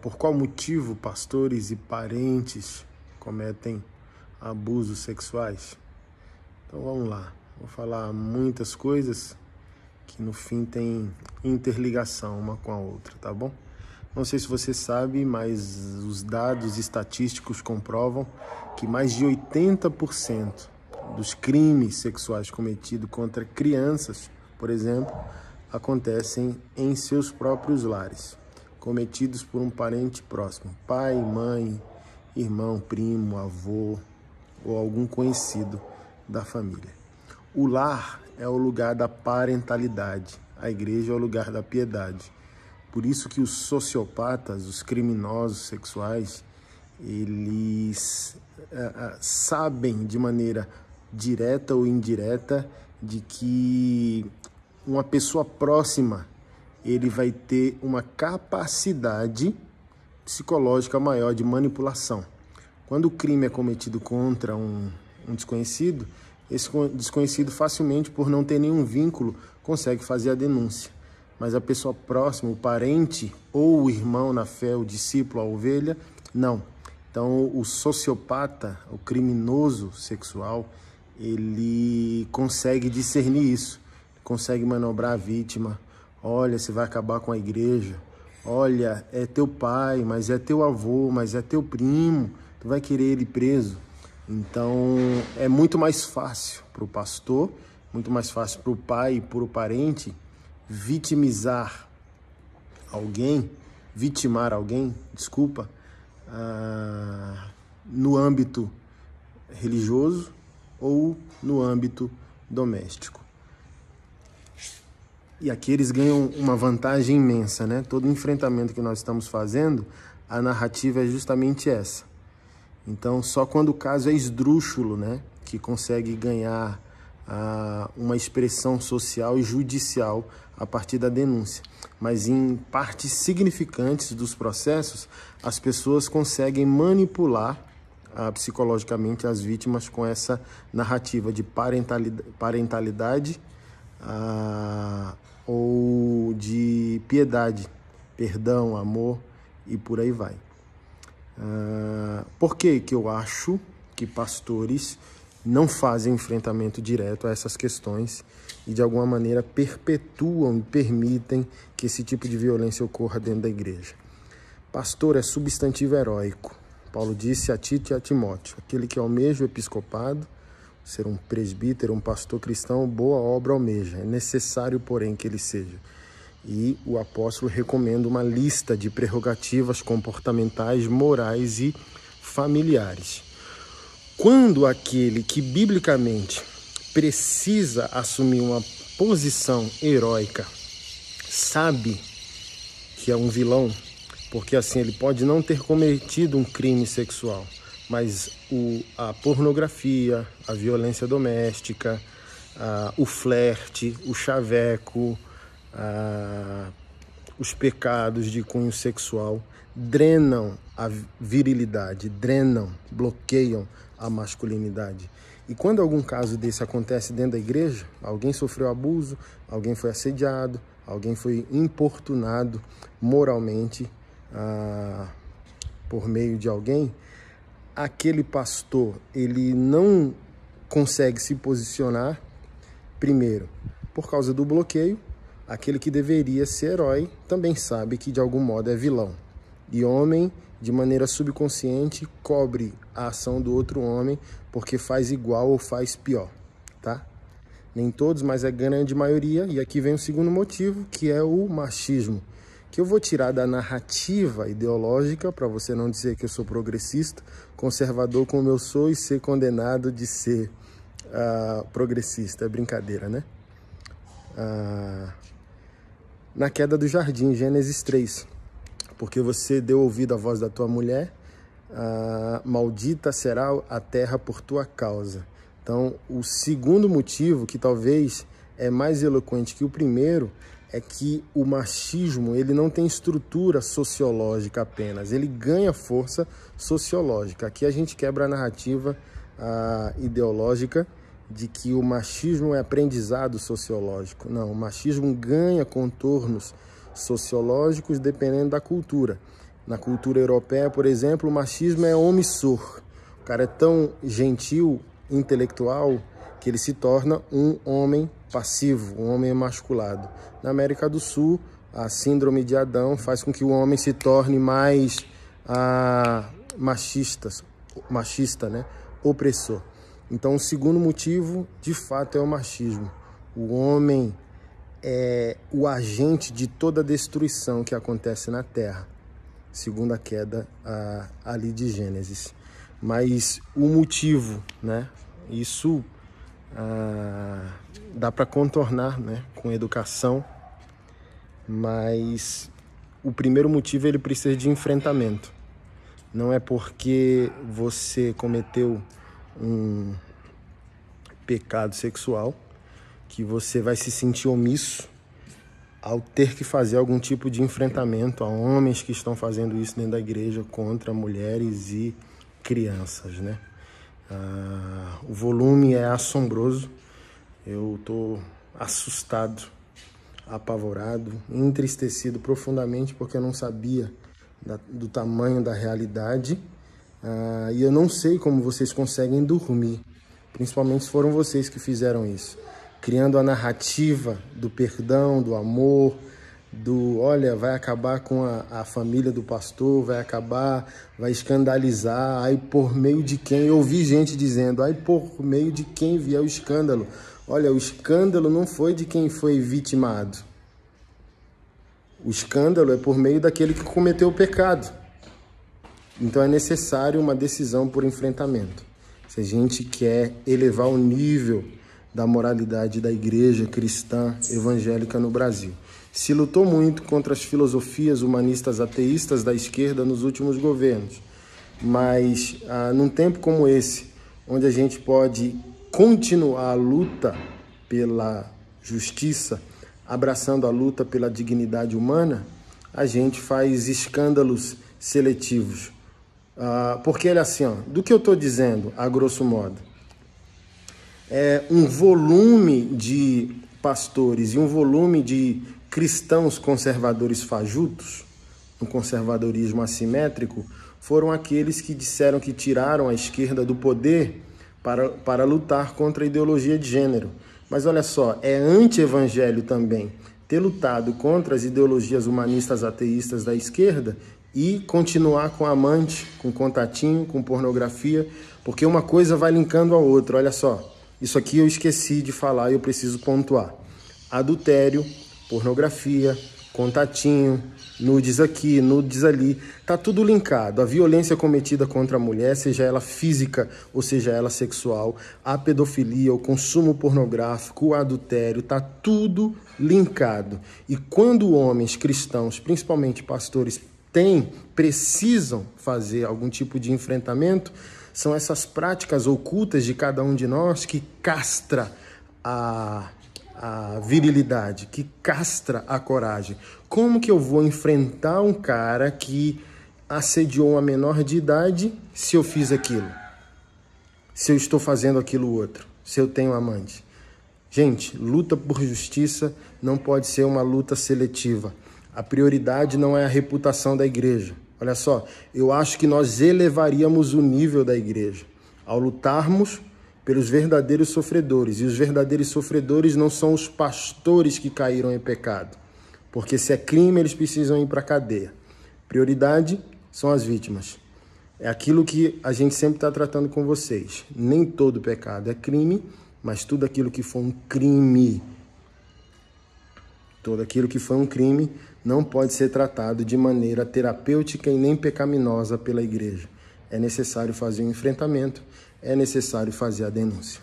Por qual motivo pastores e parentes cometem abusos sexuais? Então vamos lá, vou falar muitas coisas que no fim tem interligação uma com a outra, tá bom? Não sei se você sabe, mas os dados estatísticos comprovam que mais de 80% dos crimes sexuais cometidos contra crianças, por exemplo, acontecem em seus próprios lares, cometidos por um parente próximo, pai, mãe, irmão, primo, avô ou algum conhecido da família. O lar é o lugar da parentalidade, a igreja é o lugar da piedade. Por isso que os sociopatas, os criminosos sexuais, eles sabem de maneira direta ou indireta de que uma pessoa próxima ele vai ter uma capacidade psicológica maior de manipulação. Quando o crime é cometido contra um desconhecido, esse desconhecido facilmente, por não ter nenhum vínculo, consegue fazer a denúncia. Mas a pessoa próxima, o parente ou o irmão na fé, o discípulo, a ovelha, não. Então o sociopata, o criminoso sexual, ele consegue discernir isso, consegue manobrar a vítima. Olha, você vai acabar com a igreja. Olha, é teu pai, mas é teu avô, mas é teu primo. Tu vai querer ele preso. Então é muito mais fácil para o pastor, muito mais fácil para o pai e para o parente vitimar alguém, no âmbito religioso ou no âmbito doméstico. E aqui eles ganham uma vantagem imensa, né? Todo enfrentamento que nós estamos fazendo, a narrativa é justamente essa. Então, só quando o caso é esdrúxulo, né, que consegue ganhar uma expressão social e judicial a partir da denúncia. Mas em partes significantes dos processos, as pessoas conseguem manipular psicologicamente as vítimas com essa narrativa de parentalidade ou de piedade, perdão, amor e por aí vai. Por que eu acho que pastores não fazem enfrentamento direto a essas questões e de alguma maneira perpetuam e permitem que esse tipo de violência ocorra dentro da igreja? Pastor é substantivo heróico. Paulo disse a Tito e a Timóteo: aquele que almeja o episcopado, ser um presbítero, um pastor cristão, boa obra almeja. É necessário, porém, que ele seja. E o apóstolo recomenda uma lista de prerrogativas comportamentais, morais e familiares. Quando aquele que biblicamente precisa assumir uma posição heróica sabe que é um vilão, porque assim ele pode não ter cometido um crime sexual, mas a pornografia, a violência doméstica, o flerte, o chaveco, os pecados de cunho sexual drenam a virilidade, bloqueiam a masculinidade. E quando algum caso desse acontece dentro da igreja, alguém sofreu abuso, alguém foi assediado, alguém foi importunado moralmente por meio de alguém, aquele pastor, ele não consegue se posicionar, primeiro, por causa do bloqueio. Aquele que deveria ser herói também sabe que de algum modo é vilão. E homem, de maneira subconsciente, cobre a ação do outro homem porque faz igual ou faz pior, tá? Nem todos, mas é a grande maioria. E aqui vem o segundo motivo, que é o machismo, que eu vou tirar da narrativa ideológica, para você não dizer que eu sou progressista, conservador como eu sou e ser condenado de ser progressista. É brincadeira, né? Na queda do jardim, Gênesis 3, porque você deu ouvido à voz da tua mulher, maldita será a terra por tua causa. Então, o segundo motivo, que talvez é mais eloquente que o primeiro, é que o machismo ele não tem estrutura sociológica apenas, ele ganha força sociológica. Aqui a gente quebra a narrativa ideológica de que o machismo é aprendizado sociológico. Não, o machismo ganha contornos sociológicos dependendo da cultura. Na cultura europeia, por exemplo, o machismo é omissor. O cara é tão gentil, intelectual, que ele se torna um homem passivo, um homem emasculado. Na América do Sul, a síndrome de Adão faz com que o homem se torne mais machista, né? Opressor. Então, o segundo motivo, de fato, é o machismo. O homem é o agente de toda a destruição que acontece na Terra, segundo a queda ali de Gênesis. Mas o motivo, né? Isso dá para contornar, né? Com educação, mas o primeiro motivo ele precisa de enfrentamento. Não é porque você cometeu um pecado sexual que você vai se sentir omisso ao ter que fazer algum tipo de enfrentamento a homens que estão fazendo isso dentro da igreja contra mulheres e crianças, né? O volume é assombroso. Eu estou assustado, apavorado, entristecido profundamente porque eu não sabia do tamanho da realidade. E eu não sei como vocês conseguem dormir, principalmente se foram vocês que fizeram isso, criando a narrativa do perdão, do amor, olha, vai acabar com a família do pastor, vai escandalizar, aí por meio de quem? Eu ouvi gente dizendo, aí por meio de quem vier o escândalo. Olha, o escândalo não foi de quem foi vitimado. O escândalo é por meio daquele que cometeu o pecado. Então é necessário uma decisão por enfrentamento. Se a gente quer elevar o nível da moralidade da igreja cristã evangélica no Brasil. Se lutou muito contra as filosofias humanistas ateístas da esquerda nos últimos governos. Mas num tempo como esse, onde a gente pode continuar a luta pela justiça, abraçando a luta pela dignidade humana, a gente faz escândalos seletivos. Porque, olha assim, do que eu estou dizendo, a grosso modo, é um volume de pastores e um volume de cristãos conservadores fajutos, um conservadorismo assimétrico, foram aqueles que disseram que tiraram a esquerda do poder para lutar contra a ideologia de gênero. Mas olha só, é anti-evangelho também ter lutado contra as ideologias humanistas ateístas da esquerda e continuar com amante, com contatinho, com pornografia, porque uma coisa vai linkando a outra. Olha só, isso aqui eu esqueci de falar e eu preciso pontuar. Adultério, pornografia, contatinho, nudes aqui, nudes ali, tá tudo linkado. A violência cometida contra a mulher, seja ela física ou seja ela sexual, a pedofilia, o consumo pornográfico, o adultério, tá tudo linkado. E quando homens cristãos, principalmente pastores, precisam fazer algum tipo de enfrentamento, são essas práticas ocultas de cada um de nós que castra a virilidade, que castra a coragem. Como que eu vou enfrentar um cara que assediou uma menor de idade se eu fiz aquilo? Se eu estou fazendo aquilo outro? Se eu tenho amante? Gente, luta por justiça não pode ser uma luta seletiva. A prioridade não é a reputação da igreja. Olha só, eu acho que nós elevaríamos o nível da igreja ao lutarmos pelos verdadeiros sofredores. E os verdadeiros sofredores não são os pastores que caíram em pecado. Porque se é crime, eles precisam ir para a cadeia. Prioridade são as vítimas. É aquilo que a gente sempre está tratando com vocês. Nem todo pecado é crime, mas tudo aquilo que for um crime, tudo aquilo que foi um crime não pode ser tratado de maneira terapêutica e nem pecaminosa pela igreja. É necessário fazer um enfrentamento, é necessário fazer a denúncia.